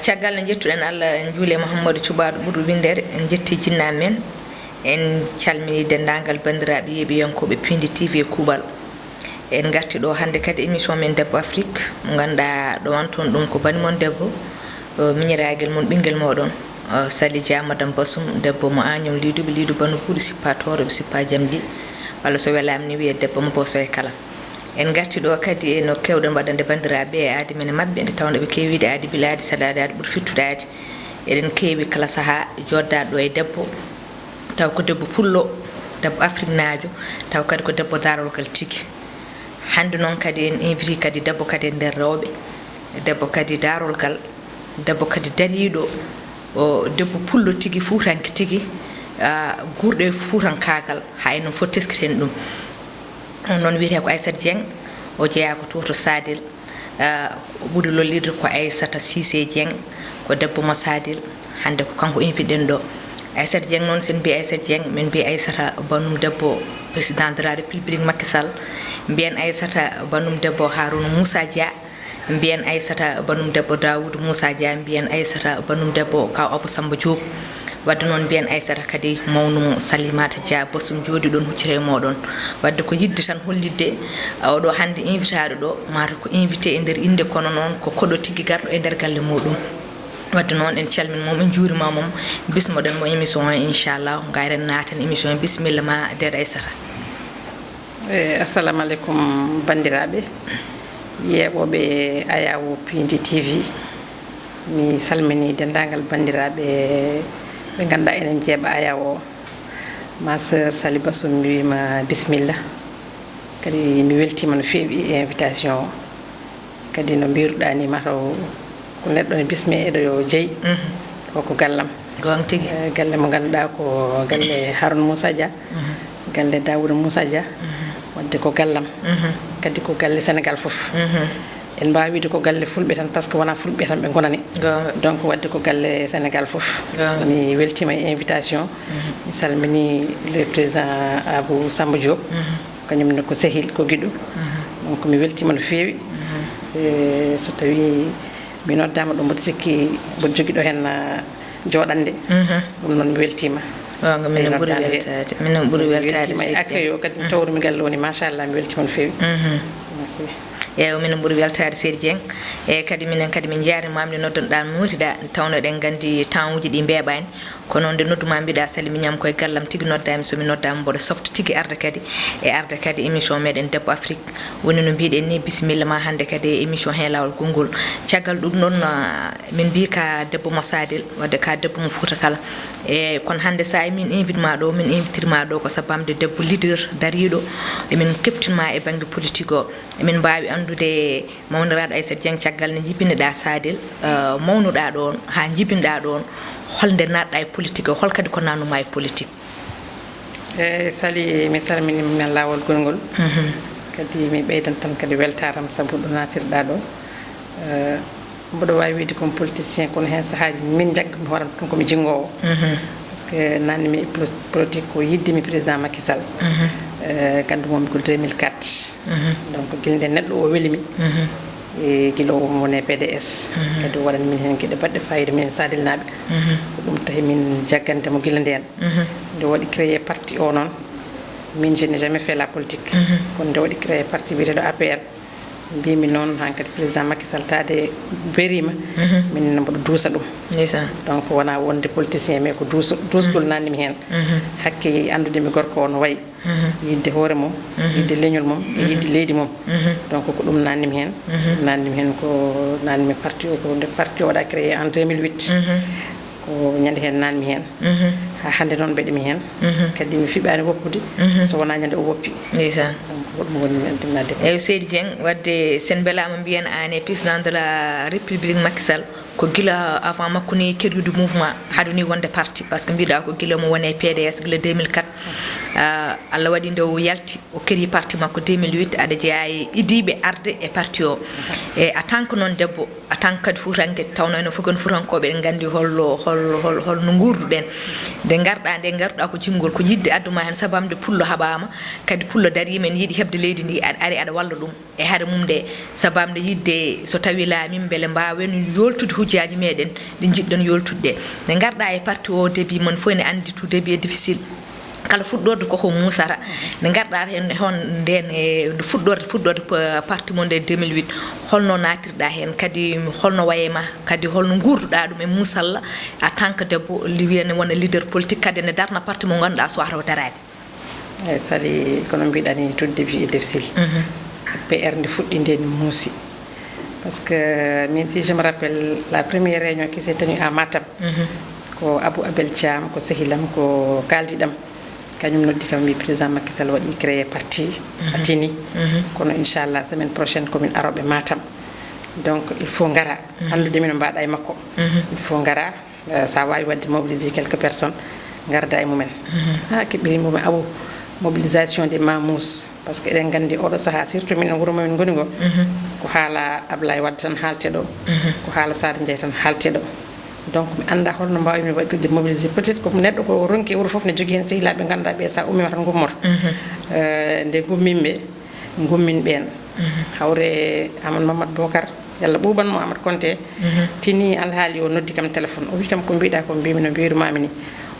caggal ne jettuɗen Allah en juule Mouhamadou Thioubado ɓurɗo windere en jetti jinnaɓe men en calmini dendagal bandiraɓe yeeɓiyankoɓe Pindi TV e kuuɓal en garti ɗo hande kadi émission men Debbo Afrique mo ganduɗa ɗowan toon ɗum ko banimon debbo miñiraguel mon ɓinguel moɗon Sali Dia madame Bassoum debbo mo Agnam liduɓe lidu banu puuɗi sippa toroɓe sippa jamdi walla so welama ni wiye debbo mo boso e kala en garti ɗo kadi no kewɗen waɗande bandiraɓe e aadi men e mabɓe nde tawno ɓe kewiide aadi biladi saɗade aadi ɓuuri fittude aadi eɗen keewi kala saaha joddaɗo ɗo e debbo taw ko debbo pullo debbo Afrique naajo taw kadi ko debbo darolgal tigui hande noon kadi en invité kadi debbo kadi e nder rewɓe debbo kadi darolgal debbo kadi dariɗo o debbo pullo tigui fuutanke tigui gurɗo e fuutankagal hayno fo teskiten ɗum on noon wiyete ko Aissata Dieng o jeeya ko to Sadel o ɓuuri lollirde ko Aissata Cissé Dieng ko debbo mo Sadel hande ko kanko invité ɗen ɗo Aissata Dieng noon sen mbi Aissata Dieng min mbi Aissata bannum debbo président de la république Macky Sall mbiyen Aissata bannum debbo Harouna Moussa Dia mbiyen Aissata bannum debbo Daoudou Moussa Dia mbiyen Aissata bannum debbo kaw Abou Samba Diop wadde noon mbiyen Aissata kadi mawnumo Salimata Dia Bassoum jooɗi ɗon huccere moɗon wadde ko yidde tan hollidde oɗo hande invité aɗo ɗo mata ko invité e nder inde kono noon ko koɗo tigui garɗo e nder galle muɗum wadde noon en calmin mom en juurima mom bismoɗen mo émission o inchallah gayren naten émission o bisimilla ma dede Aissata assalamu aleykum bandiraɓe yeeɓoɓe Ayawu Pindi TV mi salmini dendagal bandiraɓe ɓe ganduɗa enen jeeɓa Ayawu o ma sœur Sali Bassoum mi wima bisimilla kadi mi weltima no feewi e invitation o kadi no mbiruɗa ni mataw ko neɗɗo ne bisme eɗo yo jeeyi o ko gallam gon tigui galle mo ganduɗa ko galle Harouna Moussa Dia galle Daoudou Moussa Dia wadde ko gallam kadi ko galle Sénégal foof en mbawi wiide ko galle fulɓe tan par ce que wona fulɓe tan ɓe gonani donc wadde ko galle Sénégal foof mi weltima e invitation mi salmini le président Abou Samba Diop kañumne ko sehil ko guiɗo donc mi weltima no feewi so tawi mi noddama ɗo mboɗo sikki mboɗo joguiɗo hen joɗande ɗum noon mi weltima minen ɓuuri weltade minen ɓuuri weltade e accueil o kadi tawrumi galle woni machallah mi weltima no feewi merci eyyi minen ɓuuri weltade Seydi Dieng e kadi minen kadi min jarimama nde noddanɗa nottiɗa tawno eɗen gandi temps uji ɗi mbeɓani kono nde nodduma mbiɗa salmiñam koye gallam tigui noddami somi noddama mboɗo softa tigui arde kadi e arde kadi émission meɗen Debbo Afrique woni no mbiɗen ni bisimilla ma hande kadi e émission he lawol konngol caggal ɗum noon min mbi ka debbo mo Sadel wadde ka debbo mo Fouta Kala e kono hande sa min invite ma ɗo min invitirma ɗo ko sabamde debbo leader dariɗo emin keftinma e banggue politique o emin mbawi andude mawniraɗo Aissata Dieng caggal ne jibinoɗa Sadel mawnuɗa ɗon ha jibinoɗa ɗon holde natɗa e politique o hol kadi ko nannuma e politique eyyi Sali mi salminima men lawol gongol kadi mi ɓeydan tan kadi weltaram saabu ɗo natirɗa ɗo mboɗo wawi wiide comme politicien kono hen saahaji min jaggami horam tan komi jinggowo par ce que nanni mi politique ko yiddimi président Macky Sall gandumomi ko 2004 donc guilde neɗɗo o welimi e guila o wone PDS kadi o waɗani min hen gueɗe baɗɗe fayida min Sadel naɓe ko ɗum tahi min jaggantemo guila nden nde waɗi créé parti o noon min je n'ai jamais fait la politique kono nde waɗi créé parti wiyeteɗo APR mbimi noon han kadi président Macky Sall tade berima min mboɗo duusa ɗum donc wona wonde politicien mais ko duusgol nannimi hen hakke andudemi gorko o no wayi yidde hoore mum yidde leñol mum e yidde leydi mum donc ko ɗum nannimi hen ko nannimi parti o ko nde parti o waɗa créé en 2008 ko ñande hen nanmi hen ha hande noon mbeɗemi hen kadi mi fiɓani woppude so wona ñande o woppi ɗum woni mi andinade eyyi Seydi Dieng wadde sen beelama mbiyen an e président de la république Macky Sall ko gila avant makko ni kerjude mouvement haɗuni wonde parti par ce que mbiɗa ko gila mo woni PDS gila 2004 Allah waɗi nde o yalti o keri parti makko 2008 aɗa jeeya e idiɓe arde e parti o e en tant que noon debbo en tant que kadi fuutanke tawno eno fof gon fuutankoɓe en gandi holno gurduɗen nde garɗa ko jimgol ko yidde adduma hen sabamde pullo haɓama kadi pullo darima en yiiɗi hebde leydi ndi ari aɗa walla ɗum e haade mum nde sabamde yidde so tawi laamin beele mbawen yoltude hujjaji meɗen ɗi jiɗɗon yoltude nde garɗa e parti o début mon fof ene andi tout début difficile kala fuɗɗorde koko musata nde garɗa hen hon nden e fuɗɗorde parti mon nde 2008 holno natirɗa hen kadi holno wayema kadi holno gurduɗa ɗum e musalla en tant que debbo wiyane wona leader politique kadi ne darna parti mo ganduɗa so wata o darade eyyi sali kono mbiɗani tout début difficile PR nde fuɗɗi nde ni muusi parce que min si je me rappelle la première réunion qui s'est tenue à Matam ko Abou Abel Thiam ko sehilam ko kaldiɗam kañum noddi kam mbi président Macky Sall waɗi créé parti atini kono inchallah semaine prochaine komin aroɓe Matam donc il faut ngara andude min no mbaɗa e makko il faut ngara sa wawi wadde mobiliser quelques personnes garda e mumen ha keɓɓiri mumen Abou mobilisation des mamous parce que eɗen gandi oɗo saaha surtout minen wuuro momin goni go ko haala Ablaye Wade tan haalteɗo ko haala Sada Ndiaye tan haalteɗo donc mi anda holno mbawmi waɗirde mobiliser peut être ko neɗɗo ko ronki wuuro foof ne jogui hen sehilaɓe ganduɗa ɓe sa ummima tan gummoto nde gumminɓe gummin ɓen hawre Amadou Mamadou Bocar yalla ɓuɓanmo Amadou Konté tini alhaali o noddi kam téléphone o wi kam ko mbiɗa ko mbimi no mbirumami ni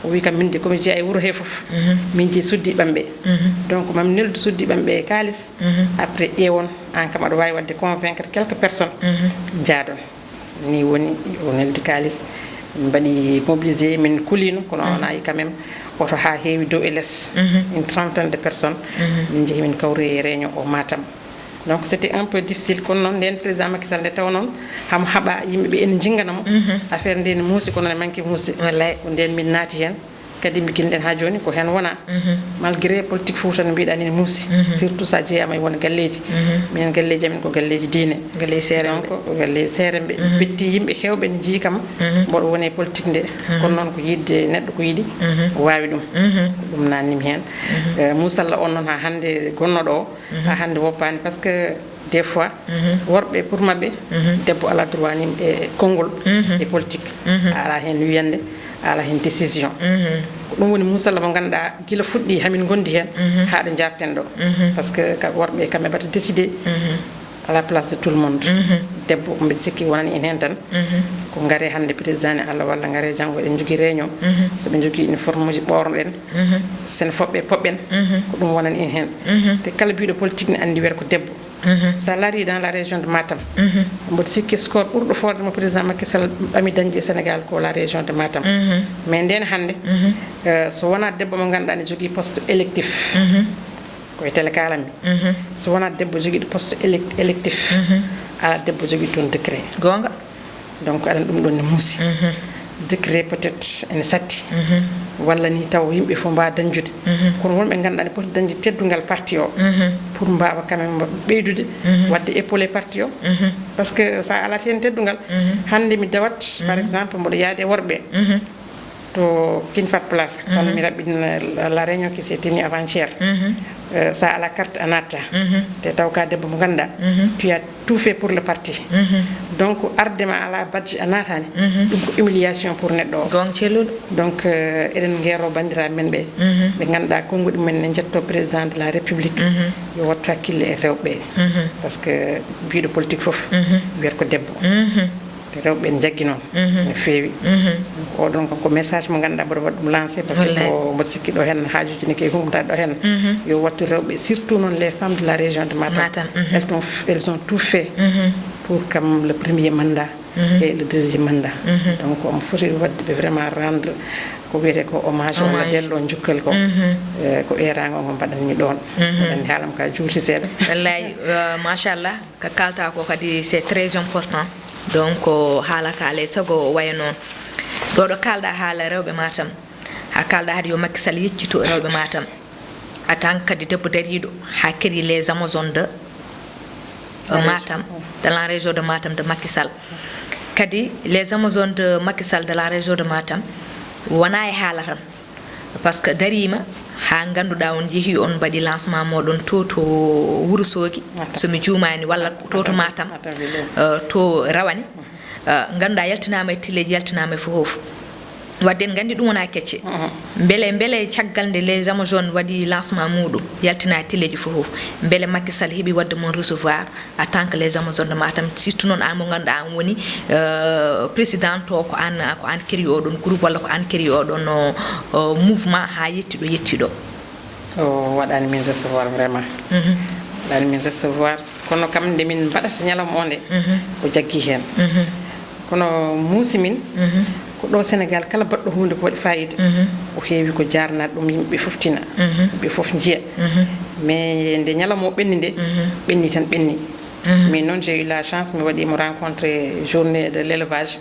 o wi kam min de komi jeeya e wuuro he foof min jii suddiɓamɓe donc mami neldu suddiɓamɓe e kalis après ƴeewon an kam aɗa wawi wadde convaincre quelques personnes jaadon ni woni o neldu kalis min mbaɗi mobilisé min kulino kono on ayi quand même oto ha heewi dow e less une trentaine de personnes min jeehi min kawri e réunion o Matam donc c'était un peu difficile kono noon nden président Macky Sall nde taw noon hamo haɓa yimɓeɓe ene jingganamo affaire nde ne muusi kono ne manque muusi wallay ko nden min naati hen kadi mi guinɗen ha joni ko hen wona malgré politique fouta no mbiɗa ni ne muusi surtout sa jeeyama e won galleji minen galleji amen ko galleji diine galleji seere donc galleji seere ɓe betti yimɓe hewɓe ne jii kam mboɗo woni politique nde kono noon ko yidde neɗɗo ko yiiɗi wawi ɗum ko ɗum nannimi hen musalla on noon ha hande gonnoɗo o ha hande woppani par ce que des fois worɓe pour mabɓe debbo ala droit ni e konngol e politique ala hen wiyande ala hen décision ko ɗum woni musalla mo ganduɗa guila fuɗɗi hamin gondi hen haɗo jarten ɗo par ce que worɓe kamɓe mbata décidé à la place de tout le monde debbo ko mbiɗa sikki wonani en hen tan ko gaare hande président ne Allah walla gaare janggo eɗen jogui réunion soɓe jogui uniforme uji ɓornoɗen sen foɓɓe poɓɓen ko ɗum wonani en hen te kala mbiɗo politique ne andi wiyata ko debbo ça lari dans la région de Matam mboɗo sikki score ɓurɗo forde mo président Macky Sall ɓami dañde e Sénégal ko la région de Matam mais nden hande so wona debbo mo ganduɗa ne jogui poste électif koye télé kalanmi so wona debbo joguiɗo poste électif ala debbo jogui toon décret gonga donc aɗan ɗum ɗon ne muusi décret peut être ene satti walla ni taw yimɓe fof mbawa dañjude kono wonɓe ganduɗa ne poti dañde teddugal parti o pour mbawa quand même ɓeydude wadde épaulé parti o par ce que sa alati hen teddugal hande mi dawat par exemple mboɗo yaade e worɓe to King Fahd Place kono mi raɓɓina la réunion qui s'est tenue avant-hier sa ala carte a natta te taw ka debbo mo ganduɗa tu as tout fait pour le parti donc ardema ala badge a natani ɗum ko humiliation pour neɗɗo o gon celluɗo donc eɗen guerro bandiraɓe men ɓe ɓe ganduɗa konguɗi men ne jetto président de la république yo wattu hakkille e rewɓe par ce que mbiɗo politique foof wiyata ko debbo te rewɓe en jaggi noon no feewi oɗon ko message mo ganduɗa mboɗo waɗa ɗum lancé par ce que ko mboɗo sikki ɗo hen haajuji ne kay humtade ɗo hen yo wattu rewɓe surtout noon les femmes de la région de Matam elles ont tout fait pour kam le premier mandat et le deuxième mandat donc omo foti wadde ɓe vraiment rendre ko wiyete ko hommage walla dello jukkal ko ko erago ngo mbaɗanmi ɗon andi haalam ka juuti seeɗa wallayi machallah ko kalta ko kadi c'est très important donc haala ka alay sago waya noon ɗo ɗo kalɗa haala rewɓe Matam ha kalɗa haade yo Macky Sall yeccito rewɓe Matam en tant que kadi debbo dariɗo ha keri les amazones de Matam dans la région de Matam de Macky Sall kadi les Amazones de Macky Sall de la région de Matam wona e haala tan par ce que darima ha ganduɗa on jeehi on mbaɗi lancement moɗon to Wourossogui somi juumani walla to Matam to Rawane ganduɗa yaltinama e télèji yaltinama e fof wadde en gandi ɗum wona kecce beele caggal nde les Amazones waɗi lancement muɗum yaltina e télèji fof beele Macky Sall heeɓi wadde mon recevoir en tant que les Amazones de Matam surtout noon an mo ganduɗa an woni président to ko an keeri oɗon groupe walla ko an keeri oɗon mouvement ha yettiɗo o waɗani min recevoir vraiment waɗani min recevoir kono kam nde min mbaɗata ñalawma o nde o jaggi hen kono muusi min ko ɗo Sénégal kala baɗɗo hunde ko waɗi fayida o heewi ko jarnata ɗum yimɓe fof tina ɓe fof jiya mais nde ñalawma o ɓenni nde ɓenni tan ɓenni mais noon j'ai eu la chance mi waɗimo rencontré journée de l'élevage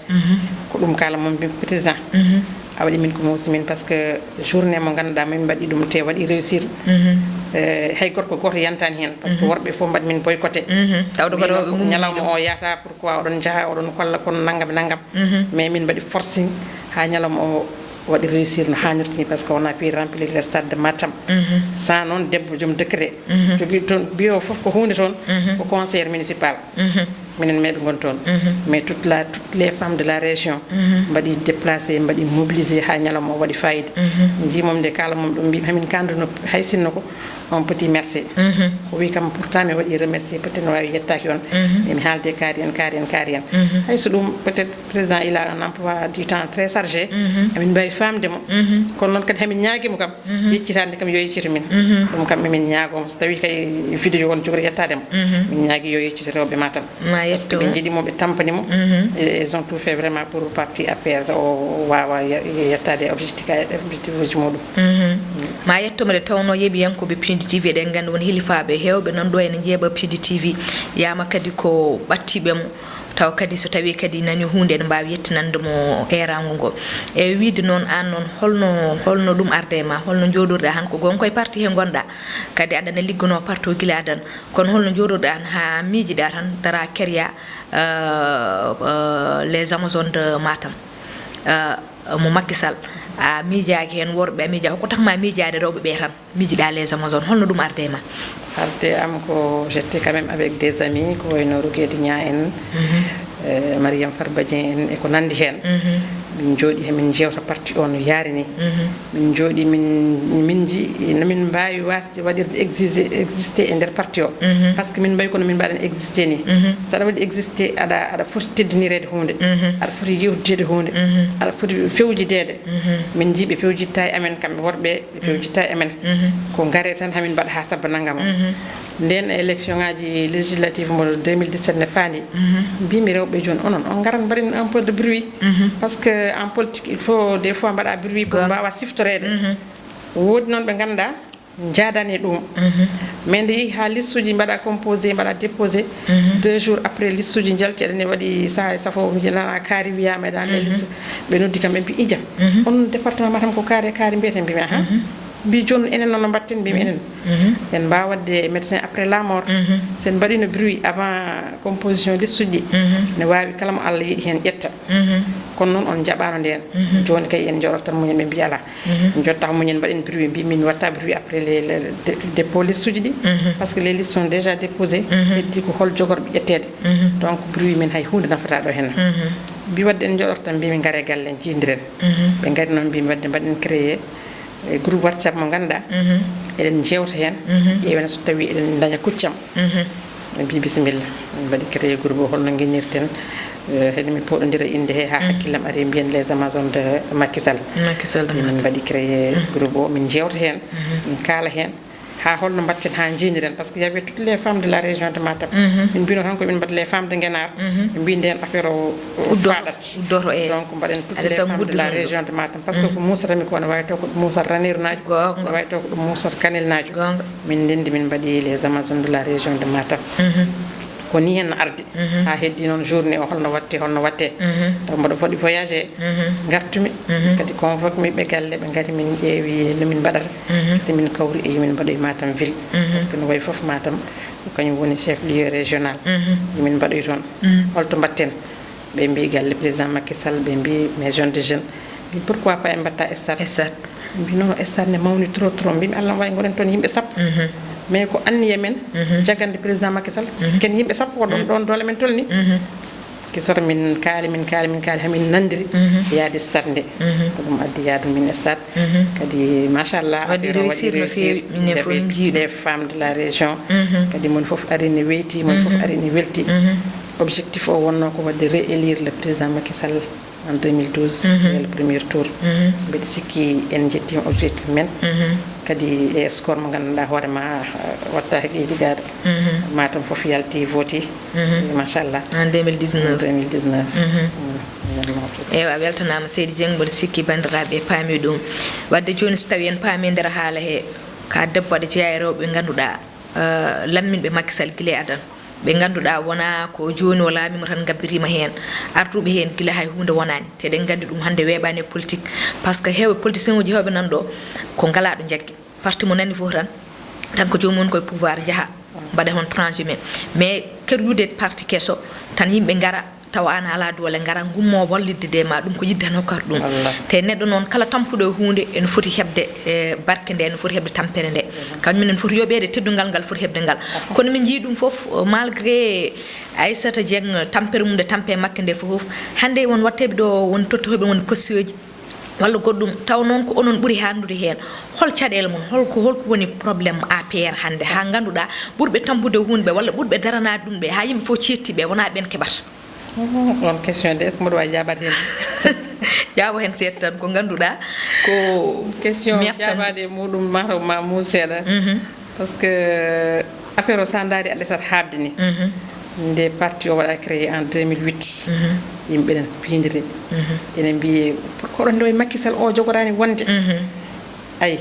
ko ɗum kala moom président a waɗi min ko muusi min par ce que journée mo ganduɗa min mbaɗi ɗum te waɗi réussir hay gorko goto yantani hen par ce que worɓe fof mbaɗi min boycotté tawde ko ñalawma o yata pourquoi oɗon jaaha oɗon kolla kono naggam mais min mbaɗi forcing ha ñalawma o waɗi réussir no hannirta par ce que on a pu remplir le stade de Matam sans noon debbo joom décret jogui toon bio fof ko hunde toon ko conseillére municipal minen meeɗa gon toon mais toutes les femmes de la région mbaɗi déplacé mbaɗi mobilisé ha ñalawma o waɗi fayida jimom nde kala mom ɗum mbimi hamin kanduno hay sinno ko on petit merci o wi kam pourtant mi waɗi remercier peut être no wawi yettaki on mais mi haalde kaari en hay so ɗum peut être président il a un emploi du temps très chargé amin mbawi famdemo kono noon kadi hamin ñaaguimo kam yeccitande kam yo yeccito min ɗum kam mimin ñaagomo so tawi kay vidéo on jogori yettademo min ñaagui yo yeccito rewɓe Matam parce que ɓe jiiɗimo ɓe tampanimo ils ont tout fait vraiment pour parti APR o wawa yettade objectif uji muɗum ma yettomo de tawno yeeɓiyankoɓe Pindi TV eɗen gandi won hilifaɓe hewɓe nan ɗo ene jeeɓa Pindi TV yama kadi ko ɓattiɓe mo taw kadi so tawi kadi nani hunde ene mbawi yettinandemo erago ngo e wiide noon an noon holno ɗum arde ma holno joɗorɗa han ko gonko e parti he gonɗa kadi aɗana liggono parti o guila adan kono holno joɗorɗa han ha miijiɗa tan dara keria les Amazones de Matam mo Macky Sall a miijaaki hen worɓe a miija ko takma miijade rewɓe ɓe tan miijiɗa les Amazones holno ɗum arde ma arde am ko j'étais quand même avec des amis ko wayno Roguetti Nia en Mariam Farba Dieng en e ko nandi hen min jooɗi hemin jewta parti o no yarini min jooɗi min ji nomin mbawi wasde waɗirde existé e nder parti o par ce que min mbawi kono min mbaɗen existé ni saɗa waɗi existé aɗa foti teddinirede hunde aɗa foti yewtidede hunde aɗa foti fewjidede min ji ɓe fewjitta e amen kamɓe worɓe ɓe fewjitta e amen ko gaare tan hamin mbaɗa ha sabba naggam o nden élection ngaji législative mo 2017 ne faandi mbimi rewɓe joni onon on garan mbaɗen un peu de bruit par ce que en politique il faut des fois mbaɗa bruit pour mbawa siftorede woodi noon ɓe ganduɗa jaadani ɗum mais nde yeehi ha liste uji mbaɗa composé mbaɗa déposé 2 jours après liste uji jalti aɗane waɗi saha e safo nana kaari wiyama e ɗan liste ɓe noddi kam ɓe mbi ijam on département Matam ko kaari mbiyeten mbimi aha mbi joni enen noon no mbatten mbimi enen en mbawa wadde médecin après la mort sen mbaɗino bruit avant composition liste uji ne wawi kala mo Allah yiiɗi hen ƴetta kono noon on jaɓano nden joni kay en joɗoto tan muñen ɓe mbiya ala jotta ko muñen mbaɗen bruit mbi min watta bruit après les dépôt liste uji ɗi par ce que les listes sont déjà déposées heddi ko hol jogorɓe ƴettede donc bruit min hay hunde nafata ɗo hen mbi wadde en joɗoto tan mbimi gaare galle en jiidiren ɓe gari noon mbimi wadde mbaɗen créé e groupe WhatsApp mo ganduɗa eɗen jewta hen ƴeewen so tawi eɗen daña kuccam ɓe mbi bisimilla min mbaɗi créé groupe o holno guinnirten heɗe min poɗodira inde he ha hakkillam ari mbiyen les Amazones de Macky Sall min mbaɗi créé groupe o min jewta hen min kaala hen ha holno mbatten ha jiidiren par ce que y avait toutes les femmes de la région de Matam min mbino tan ko min mbaɗa les femmes de Guénar ɓe mbi nden affaire o faɗat donc mbaɗen toutes les femmes de la région de Matam par ce que ko musatami ko ne wawi taw ko ɗum musat ranir najo ne wawi taw ko ɗum musat kanel najo min ndendi min mbaɗi les Amazones de la région de Matam ko ni hen arde ha heddi noon journée o holno watte taw mbaɗa foɗi voyagé gartumi kadi convoque mi ɓe galle ɓe gari min ƴeewi no min mbaɗata si min kawri e yomin mbaɗoye Matam ville par ce que no wayi foof Matam kañum woni chef lieu régional yomin mbaɗoye toon holto mbatten ɓe mbi galle président Macky Sall ɓe mbi maison de jeunes mbi pourquoi pas en mbatta stade mbi non stade ne mawni trop mbimi Allah wawi gonen toon yimɓe sappo mais ko anniye men jagande président Macky Sall ken yimɓe sappo ko ɗon dole men tolni kisoto min kaali hamin nandiri yaade stade nde ko ɗum addi yaadu min stade kadi machallah waɗi réussir no feewi minen fof min jiiɗi les femmes de la région kadi mon fof ari ne weyti mon fof ari ne welti objectif o wonno ko wadde réélire le président Macky Sall en 2012 le premier tour mbeɗa sikki en jettima objectif men kadi e score mo ganduɗa hoorema watta heqiɗigade matam foof yalti voti machallah en 2019 eyi a weltanama seydi Dieng mboɗo sikki bandiraɓe paami ɗum wadde joni so tawi en paami nder haala he ka debbo aɗa jeeya e rewɓe ganduɗa lamminɓe Macky Sall guila adan ɓe ganduɗa wona ko joni o laamima tan gabbirima hen artuɓe hen guila hay hunde wonani te eɗen gandi ɗum hande weeɓani politique par ce que hewɓe politicien uji hewɓe nanɗo ko ngala ɗo jaggi parti mo nani fof tan ko jomum koye pouvoir jaaha mbaɗa hon transhumé mais keryude parti kesso tan yimɓe gara taw an ala doole ngara gummo wallidde de ma ɗum ko yidde tan hokkata ɗum te neɗɗo noon kala tampuɗo e hunde ene foti hebde barke nde ene foti hebde tampere nde kañum enen foti yoɓede teddungal ngal foti hebde ngal kono min jii ɗum foof malgré Aissata Dieng tampere mum nde tampe makke nde fof hande won watteɓe ɗo won tottoɓe won postioji walla goɗɗum taw noon ko onon ɓuuri handude hen hol caɗele mum holko woni probléme APR hande ha ganduɗa ɓurɓe tampude hunde ɓe walla ɓurɓe daranade ɗum ɓe ha yimɓe fof cettiɓe wona ɓen keɓata on question de est ce que mboɗo wawi jabade hen jaabo hen seeɗa tan ko ganduɗa ko question jabade muɗum mataw ma mu seeɗa par ce que affaire o sa daari aɗa sat habde ni nde parti o waɗa créé en 2008 yimɓe ɗen pindiri ene mbiye pourquoi ɗon ndewo Macky Sall o jogorani wonde ayi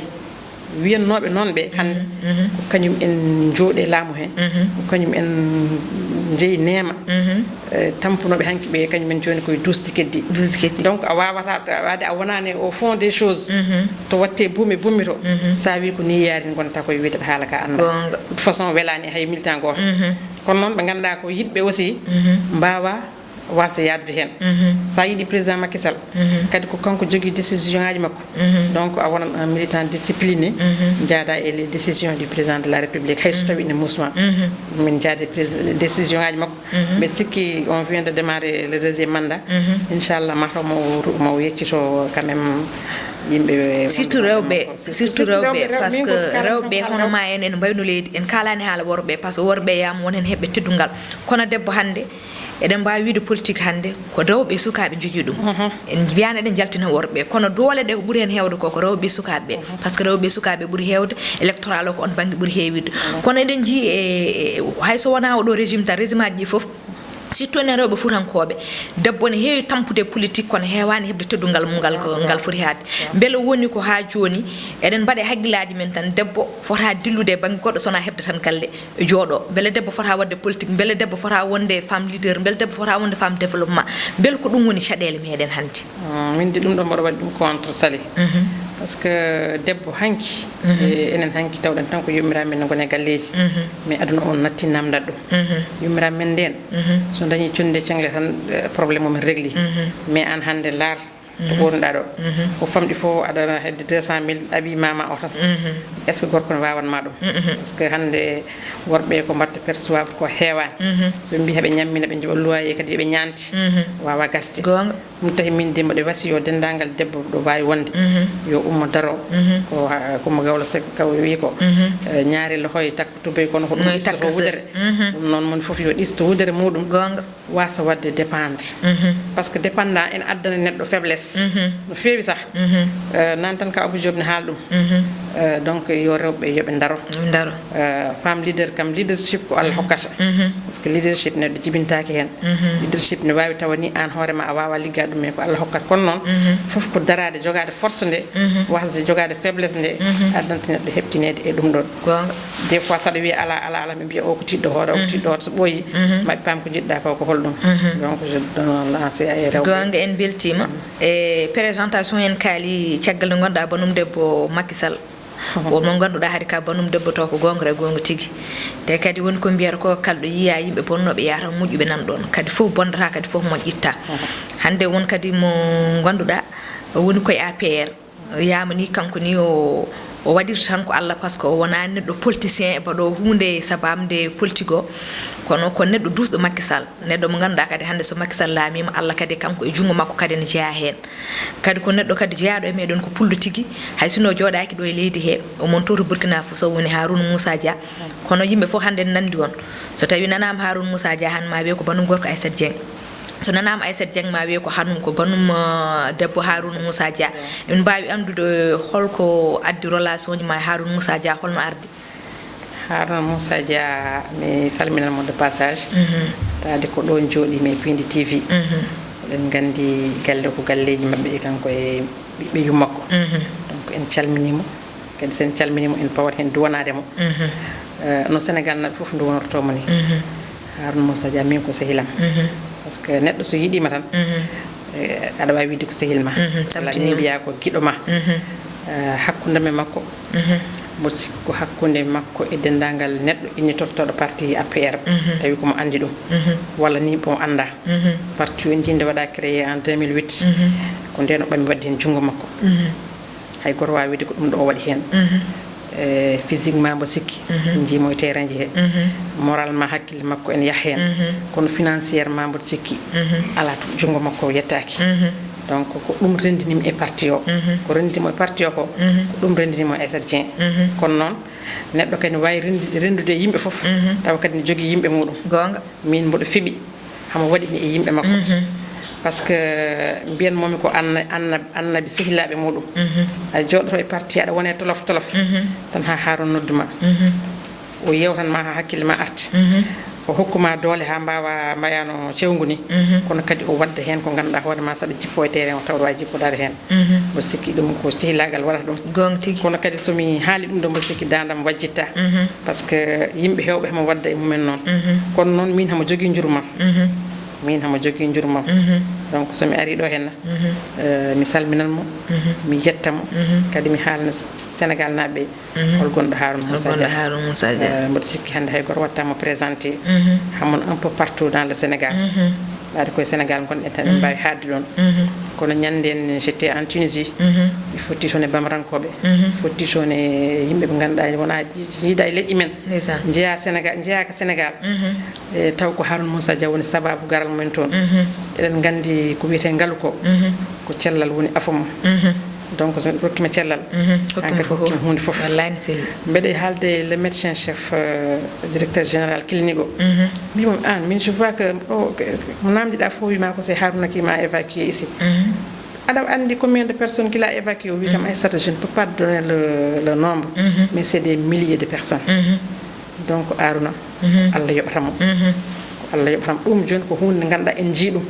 wiyannoɓe noon ɓe hande ko kañum en jooɗe laamu hen ko kañum en jeeyi neema tampunoɓe hanki ɓe kañum en joni koye dusdi keddi donc a wawata wade a wonani au fond des choses to watte buumi bummi to sa wi ko ni yaari gonta koye wiide haala ka anda de toute façon welani hay militant goto kono noon ɓe ganduɗa ko yiɗɓe aussi mbawa wasa yadde hen sa yiiɗi président Macky Sall kadi ko kanko jogui décision ngaji makko donc a wonat un militant discipliné jaada e les décisions du président de la république hay so tawi ne musma min jaade décision ngaji makko ɓe sikki on vient de démarrer le deuxième mandat inchallah mataw mo yeccito quand même yimɓe surtout rewɓe par ce que rewɓe hono ma en mbayno leydi en kalani haala worɓe par ce que worɓe yama won hen heɓɓe teddungal kono debbo hande eɗen mbawi wiide politique hande ko rewɓe sukaɓe jogui ɗum en mbiyani eɗen jaltina worɓe kono doole ɗe ko ɓuuri hen hewde ko rewɓe sukaɓe par ce que rewɓe sukaɓe ɓuuri hewde électoral o ko on banggue ɓuuri hewide kono eɗen jii e hayso wona oɗo régime tan régime aji ɗi foof surtout enen rewɓe futankoɓe debbo ne heewi tampude politique kono hewani hebde teddungal mum ngal foti hadde beele woni ko ha joni eɗen mbaɗe haqqillaji men tan debbo fota dillude e banggue goɗɗo sona hebde tan galle jooɗo beele debbo fota wadde politique beele debbo fota wonde femme leader beele debbo fota wonde femme développement beele ko ɗum woni caɗele meɗen hannde min de ɗum ɗo mboɗo waɗi ɗum contre Sali par ce que debbo hanki enen hanki tawɗen tan ko yummiraɓe men gone galleji mais aduna on natti namdat ɗum yummiraɓe men nden so dañi cunde cengle tan probléme omen régli mais an hande laar to ɓornuɗa ɗo ko famɗi fof aɗa hedde 200 000 ɗaɓi mama o tan est ce que gorko ne wawanma ɗum par ce que hande worɓe ko mbatta perçoive ko heewani so mbi heɓe ñammina ɓe jooɓa loyer kadi yoɓe ñanti wawa gasde ɗum tahi min de mbaɗe wasi yo dendagal debbo ɗo wawi wonde yo ummo daro komo gawlo sek kaw wi ko ñaarel hoye takko tubay kono ko ɗum ɗisto wudere ɗum noon moni foof yo ɗisto wudere muɗum wasa wadde dépendre par ce que dépendant en addana neɗɗo faiblesse no feewi sah nan tan ka Abou Diop ne haal ɗum donc yo rewɓe yoɓe daro femme leader kam leadership ko Allah hokkata par ce que leadership neɗɗo jibintaki hen leadership ne wawi tawa ni an hoorema a wawa liggade ɗum mais ko Allah hokkata kono noon foof ko darade jogade force nde wasde jogade faiblesse nde addanta neɗɗo heptinede e ɗum ɗon des fois saɗa wiya ala mi mbiya o ko tiɗɗo hoore o ko tiɗɗo hoore so ɓooyi maɓe pam ko jiɗɗa ko holɗum donc je donne lancé e rewɓe gonga en beltima e présentation en kaali caggal nde gonɗa banum debbo Macky Sall wonmo ganduɗa haade ka banum debbo taw ko gonga e gonga tigi te kadi woni ko mbiyata ko kalɗo yiya yimɓe bonnoɓe yata moƴƴuɓe nan ɗon kadi fof bondata kadi fof moƴƴitta hande won kadi mo ganduɗa woni koye APR yamani kanko ni o waɗirta tan ko Allah par ce que o wona neɗɗo politicien e baɗo hunde sabamde politique o kono ko neɗɗo dusɗo Macky Sall neɗɗo mo ganduɗa kadi hande so Macky Sall laamima Allah kadi kanko e jungo makko kadi ne jeeya hen kadi ko neɗɗo kadi jeeyaɗo e meɗen ko pullo tigui hay sino jooɗaki ɗo e leydi he o monto to Burkina Faso woni Harouna Moussa Dia kono yimɓe fof hande nandi on so tawi nanama Harouna Moussa Dia han ma wiye ko banum gorko Aissata Dieng so nanama Aissata Dieng ma wiye ko hanum ko banum debbo Harouna Moussa Dia en mbawi andude holko addi relation ji ma Harouna Moussa Dia holno ardi Harouna Moussa Dia mi salminanmo de passage taade ko ɗo jooɗi mi Pindi TV eɗen gandi galle ko galleji mabɓe kanko e ɓiɓɓe yummakko donc en calminimo kadi sen calminimo en pawat hen duwanademo no Sénégal naɓe foof duwonortomo ni Harouna Moussa Dia min ko sehilam par ce que neɗɗo so yiɗima tan aɗa wawi widde ko sehilma walla ni mbiya ko guiɗo ma hakkudeme makko mo sikku hakkunde makko e dendagal neɗɗo inni tottoɗo parti APR tawi komo andi ɗum walla ni bomo anda parti o jinde waɗa créé en 2008 ko ndeno ɓami wadde hen junggo makko hay goto wawi widde ko ɗum ɗo o waɗi hen physiquement mo sikki jiimo e terrain ji he moralement hakkille makko en yaha hen kono financièrement mbo sikki ala to junggo makko yettaki donc ko ɗum rendinimi e parti o ko rendinimo e parti o ko ɗum rendinimo e Aissata Dieng kono noon neɗɗo kadi ne wawi rendude yimɓe foof tawa kadi ne jogui yimɓe muɗum gonga min mboɗo fiiɓi hamo waɗimi e yimɓe makko par ce que mbiyanmomi ko annabi sehilaɓe muɗum aɗa jooɗoto e parti aɗa wone tolof tolof tan ha Harouna nodduma o yewtanma ha hakkille ma arta o hokkuma doole ha mbawa mbayano cewgu ni kono kadi o wadda hen ko ganduɗa hoorema saɗa jippo e terrain o tawɗo wawi jippodade hen mbo sikki ɗum ko sehilagal waɗata ɗum gonga tigui kono kadi somi haali ɗum ɗo mbo sikki dadam wajjitta par ce que yimɓe hewɓe hemo wadda e mumen noon kono noon min hamo jogui jurmam donc somi ari ɗo henna mi salminanmo mi yettamo kadi mi haalna Sénégal naɓe hol gonɗo Harouna Moussa Dia mboɗo sikki hande hay goto wattamo présenté hammon un peu partout dans le Sénégal ɓaade koye Sénégal gonɗen tan en mbawi haadde ɗon kono ñanden j'étais en Tunisie mi fotti toon e bamrankoɓe fotti toon e yimɓe ɓe ganduɗa wona yiida e leƴƴi men jeeyaka Sénégal e taw ko Harouna Moussa Dia woni sababu garal mumen toon eɗen gandi ko wiyete ngaalu ko cellal woni afamum donc so rokkima cellal hankkadi hokkima hunde foof mbeɗe haalde le médecin chef directeur général clinique o mbimomi an min je vois que mo namdiɗa fof wima ko c'est Harouna qui m'a évacué ici aɗa andi combien de personnes qu'il a évacué o wi kam Aissata je ne peux pas donner le nombre mais c'est des milliers de personnes donc Harouna Allah yoɓatamo ko Allah yoɓatamo ɗum joni ko hunde nde ganduɗa en jii ɗum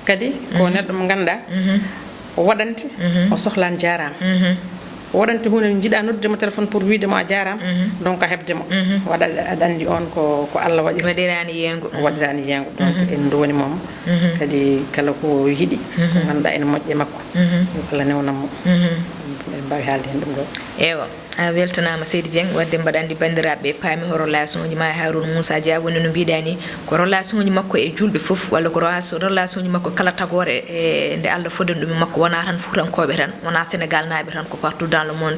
kadi ko neɗɗo mo ganduɗa o waɗante o sohlani jarama o waɗante hunde jiiɗa noddudemo téléphone pour widemo a jarama donc a hebdemo waɗa aɗa andi on ko Allah waɗirani yengo donc en downi moom kadi kala ko yiiɗi ko ganduɗa ene moƴƴe makko yo Allah newnanmo en mbawi haalde hen ɗum ɗo ewa a weltanama Seydi Dieng wadde mbaɗa andi bandiraɓe paami ho relation ji ma e Harouna Moussa Dia woni no mbiɗa ni ko relation ji makko e julɓe foof walla ko relation ji makko kala tagore e nde Allah foden ɗum makko wona tan fuutankoɓe tan wona Sénégal naaɓe tan ko partout dans le monde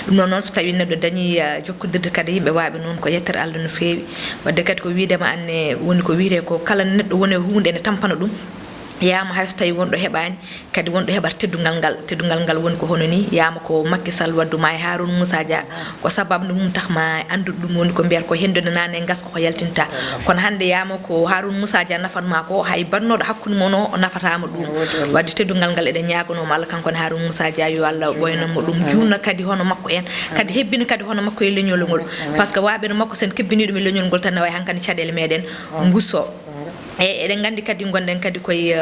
ɗum noon so tawi neɗɗo dañi jokkodirde kadi yimɓe waɓe noon ko yettere Allah no feewi wadde kadi ko widema anne woni ko wiite ko kala neɗɗo woni e hunde ene tampana ɗum yama hayso tawi wonɗo heɓani kadi wonɗo heɓata teddugal ngal woni ko hono ni yama ko Macky Sall wadduma e Harouna Moussa Dia ko sababu mum taxma andude ɗum woni ko mbiyata ko hendude nane gaska ko yaltinta kono hande yama ko Harouna Moussa Dia nafanma ko hay bannoɗo hakkude mon o nafatama ɗum wadde teddugal ngal eɗen ñagonomo Allah kankone Harouna Moussa Dia yo Allah ɓoynanmo ɗum junna kadi hono makko en kadi hebbina kadi hono makko e leñol ngol par ce que waɓe no makko sen kebbini ɗum e leñol ngol tan ne way hankkadi caɗele meɗen gusso eɗen gandi kadi gonɗen kadi koye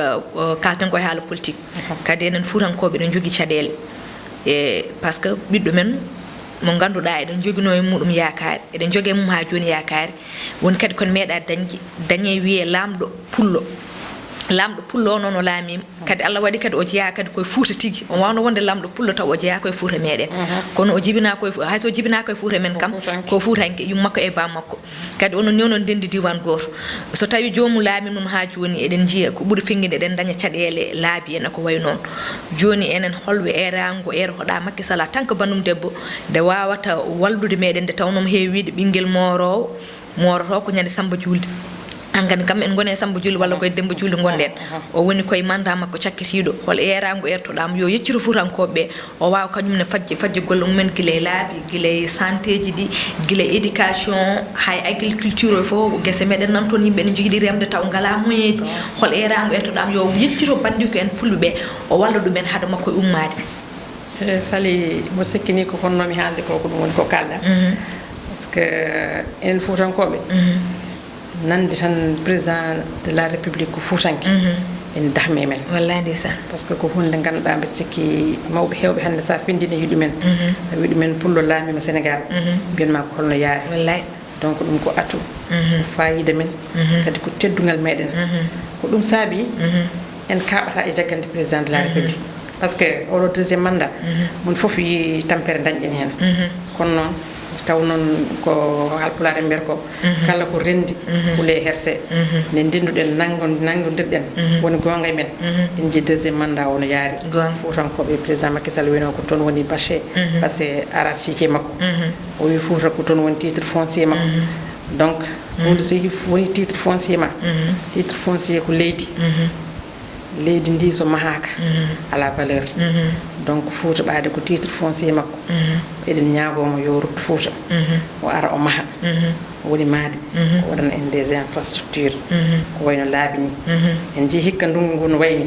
kalten koye haala politique kadi enen fuutankoɓe eɗen jogui caɗele e par ce que ɓiɗɗo men mo ganduɗa eɗen joguino e muɗum yakare eɗen jogui e mum ha joni yakare woni kadi kono meeɗa dañe wiye lamɗo pullo lamɗo pullo noon o laamima kadi Allah waɗi kadi o jeeya kadi koye Fouta tigui o wawno wonde lamɗo pullo taw o jeeya koye Fouta meɗen kono o jibina koye hayso jibina koye Fouta men kam ko Foutanke yummakko e bammakko kadi onon newnon ndendi diwan goto so tawi jomum laami num ha joni eɗen jiiya ko ɓuuri fingide eɗen daña caɗele laabi en ko way noon joni enen holɓe erago hoɗa Macky Sall tan que bandum debbo nde wawata wallude meɗen nde tawnomo heewi wiide ɓinguel moroto ko ñande Samba Julde angani kam en gone Samba Julde walla koye Demba Julde gonɗen o woni koye mandat makko cakkitiɗo hol erago ertoɗamo yo yecciro Fuutankoɓeɓe o wawa kañumne fajje golle mumen guilay laabi guilay santé ji ɗi guilay éducation hay agriculture o fof guesse meɗen nan toon yimɓe ne joguiɗi remde taw ngala moyeji hol erago ertoɗamo yo yecciro bandiko en fulɓeɓe o walla ɗumen haade makko e ummade Sali mo sikkini ko fonnomi haalde ko ɗum woni ko kalɗa par ce que en Fuutankoɓe nande tan président de la république ko Foutanke en dahme men wallahi ndeysan par ce que ko hunde ganduɗa mbeɗa sikki mawɓe hewɓe hande sa findini yiɗu men wiɗu men pullo laamima Sénégal mbiyanma ko holno yaari wallahi donc ɗum ko atu fayida men kadi ko teddugal meɗen ko ɗum saabi en kaɓata e jaggande président de la république par ce que oɗo deuxiéme mandat mon foof yi tampere dañƴen hen kono noon taw noon ko Haalpulaar en mbiyata ko kala ko rendi ɓuule herse nde ndenduɗen nangodirɗen woni gonga e men en jii deuxiéme mandat wono yaari Fuutankoɓe président Macky Sall wino ko toon woni bâché passé arachier makko o wi Fouta ko toon woni titre foncier makko donc hunde so woni titre foncier ma titre foncier ko leydi leydi ndi so mahaka ala valeur donc Fouta ɓaade ko titre foncier makko eɗen ñaagomo yo rutto Fouta o ara o maha o woni maade o waɗana en des infrastructures ko wayno laabi ni en jii hikka ndungu ngu no wayni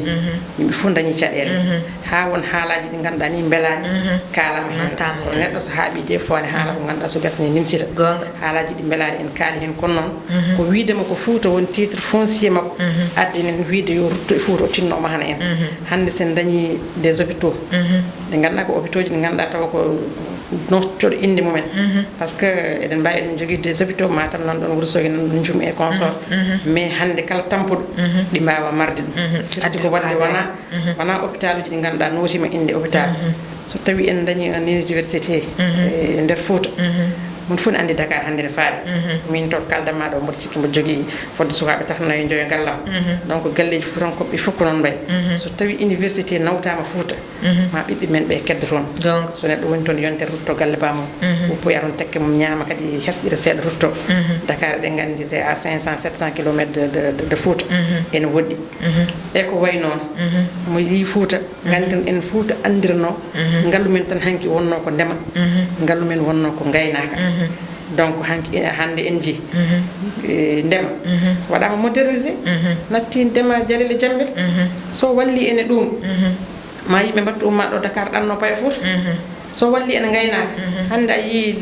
yimɓe fof dañi caɗele ha won haalaji ɗi ganduɗa ni belani kalama hen ko neɗɗo so haaɓi des fois ne haala ko ganduɗa so gasne nimsita haalaji ɗi belani en kaali hen kono noon ko wiidema ko Fouta woni titre foncier makko addinen wiide yo rutto e Fouta o tinno o mahana en hande sen dañi des hôpitaux ɗe ganduɗa ko hôpitaux ji ɗi ganduɗa tawa ko nottoɗo inde mumen par ce que eɗen mbawi eɗen jogui des hôpitaux Matam nan ɗon Wourossogui nan ɗon Djoum e consort mais hande kala tampuɗo ɗi mbawa marde ɗum adi ko wadde wona hôpital uji ɗi ganduɗa notima inde hôpital so tawi en dañi un université e nder Fouta mon fof ne andi Dakar hande ne faaɓi min to kaldama ɗo mboɗo sikki mboɗo jogui fodde sukaɓe tatanayi joyo gallam donc galleji Fuutankoɓe fof ko noon mbayi so tawi université nawtama Fouta ma ɓiɓɓe men ɓe kedda toon so neɗɗo woni toon yontere rutto galle bamum uppoya toon tekke mum ñaama kadi hesɗira seeɗa rutto Dakar eɗen gandi c'est à 500-700 kilomètres de Fouta ene woɗɗi e ko way noon mo yi Fouta gandiren en Fouta andirno ngallu men tan hanki wonno ko ndema ngallu men wonno ko gaynaka donc hande en jii ndema waɗama modernisé natti ndema Jalel e Jammel so walli ene ɗum ma yimɓe mbattu umma ɗo Dakar ɗanno paye Fouta so walli ene gaynaka hande a yii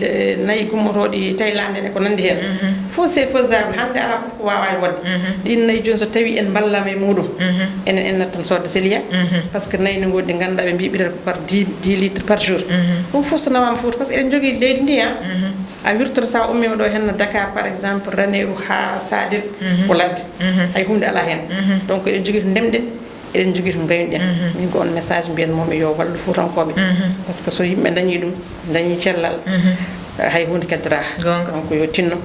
nayyi gummotoɗi Taylande ne ko nandi hen fof c'est faisable hande ala fof ko wawa e wadde ɗin nayyi joni so tawi en ballama e muɗum enen en nattan sodde séliya par ce que nayyi no goɗɗi ganduɗa ɓe mbi ɓiɗata par 10 litres par jour ɗum fof so nawama Fouta par ce que eɗen jogui leydi ndi a wirtoto sa ummima ɗo henno Dakar par exemple Ranérou ha Sadir ko ladde hay hunde ala hen donc eɗen jogui to ndemɗen eɗen jogui to gaynuɗen min ko on message mbiyen momi yo wallu Fuutankoɓe par ce que so yimɓe dañi ɗum dañi cellal hay hunde keddora donc yo tinno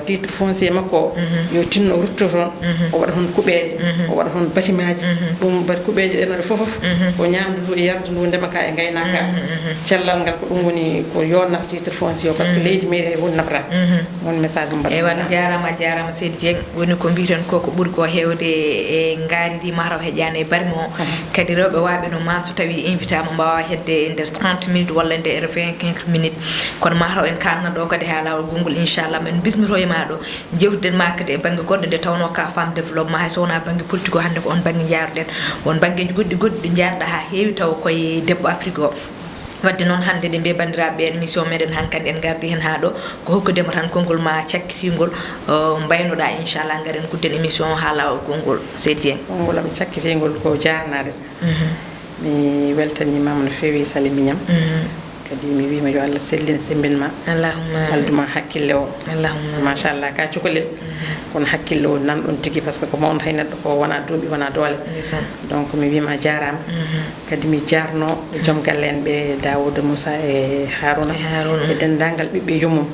titre foncier makko yo tinno o rutto toon o waɗa toon kuuɓeje o waɗa toon bâtiment ji ɗum mbaɗi kuuɓeje ɗen fof ko ñamdu ndu e yardu ndu ndemaka e gaynaka cellal ngal ko ɗum woni ko yonnata titre foncier o par ce que leydi mairie hay hunde nafata won message mo mbaɗa walla jarama Seydi Dieng woni ko mbiten ko ɓuuri ko hewde e ngaari ndi mataw heƴani e barme o kadi rewɓe waɓe no ma so tawi invité ama mbawa hedde e nder 30 minutes walla nder 25 minutes kono mataw en kalna ɗo kadi ha lawol gongol inchallah men bismito e ma ɗo jewtiden ma kadi e banggue goɗɗo nde tawno ka femme développement hay so wona banggue politique o hande ko on banggue jaaruɗen won banggueji goɗɗi ɗi jarɗa ha heewi taw koye debbo Afrique o wadde noon hande ɗe mbiye bandiraɓe émission meɗen hankkandi en gardi hen ha ɗo ko hokkudema tan konngol ma cakkitingol mbaynoɗa inchallah garen gudden émission ha lawol gongol Seydi Dieng konngol am cakkitingol ko jarnade mi weltanimama no feewi Sali Mignam kadi mi wiima yo Allah sellin sembinma allahumma halduma hakkille o allahumma machallah ka cukalel kono hakkille o nanɗon tigi par ce que ko mawno hay neɗɗo ko wona duuɓi wona doole donc mi wiima jarama kadi mi jarno joom galle en ɓe Daouda Moussa e Harouna e dendagal ɓiɓɓe yummum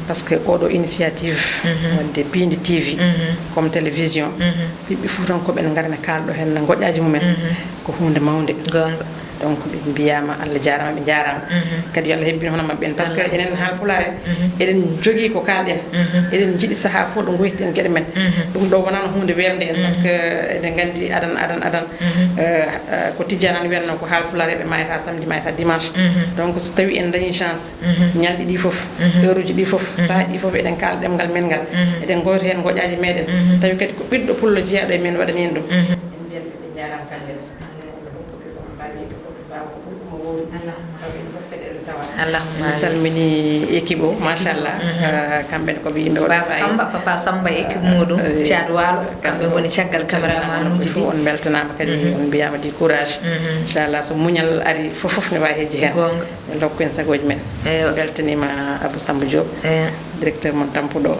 par ce que oɗo initiative wadde Pindi TV comme télévision ɓiɓɓe fuutankoɓe ne garana kalɗo hen goƴaji mumen ko hunde mawde gonga donc ɓe mbiyama Allah jarama ɓe jarama kadi yo Allah hebbino hono mabɓe en par ce que enen Haalpulaar en eɗen jogui ko kalɗen eɗen jiiɗi saaha fof ɗo goytiɗen gueɗe men ɗum ɗo wonano hunde wemde en par ce que eɗen gandi adan ko tijjanani wiyatno ko Haalpulaar ɓe mayata samedi mayata dimanche donc so tawi en dañi chance ñalɗi ɗi foof heure uji ɗi foof saahaji ɗi foof eɗen kalda ɗemgal men ngal eɗen goyta hen goƴaji meɗen tawi kadi ko ɓiɗɗo pullo jeeyaɗo e men waɗani en ɗum allahumma mi salmini équipe o machallah kamɓe ko yimɓe Baba Samba Papa Samba équipe muɗum Thiat Walo kamɓe woni caggal caméraman uji on beltanama kadi on mbiyama di courage inchallah so muñal ari fof ne wawi hejji hen dokku en sagoji men beltanima Abou Samba Diop directeur mon tampuɗo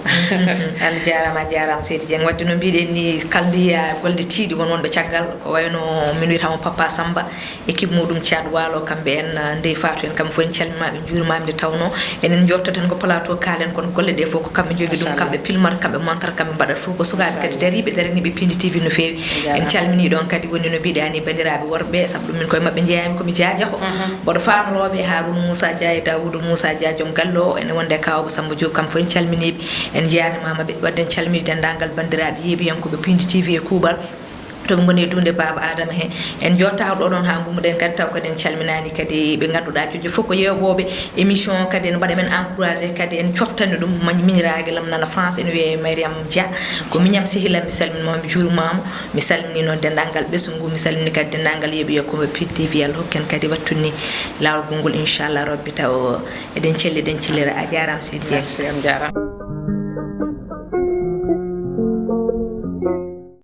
Allah jarama Seydi Dieng wadde no mbiɗen ni kaldiya golde tiiɗi won wonɓe caggal ko wayno min wiyatamo Papa Samba équipe muɗum Thiat Walo kamɓe en Ndeye Fatou en kamɓe fof en calminmaɓe juurimaɓe nde tawno enen jottaten ko plateau kalen kono golle ɗe fof ko kamɓe jogui ɗum kamɓe pilmata kamɓe montata kamɓe mbaɗata fof ko sukaɓe kadi dariɓe daraniɓe Pindi TV no fewi en calmini ɗon kadi woni no mbiɗani bandiraɓe worɓe saabu ɗum min koye mabɓe jeeyami komi jajaho mboɗo famoroɓe Harouna Moussa Dia e Daouda Moussa Dia joom galle o ene wonde kawba Samba Diop kam fof en calminiɓe en jarnimamaɓe wadde en calmini dendagal bandiraɓe yeeɓiyankoɓe Pindi TV e kuuɓal to ɓe goni e dunde Baba Adama he en jotta ɗo ɗon ha gummuɗen kadi taw kadi en calminani kadi ɓe ganduɗa jojo fof ko yewoɓe émission kadi en mbaɗa men encouragé kadi en coftani ɗum miñirague lam nana France ene wiye Mariame Dia ko miñam sehilam mi salminima mi juurimama mi salmini noon dendagal ɓesgu mi salmini kadi dendagal yeeɓiyankoɓe Pindi TV Allah hokken kadi wattunni lawol gongol inchallah rabbi taw eɗen celli eɗen cellira a jarama Seydi Dieng jarama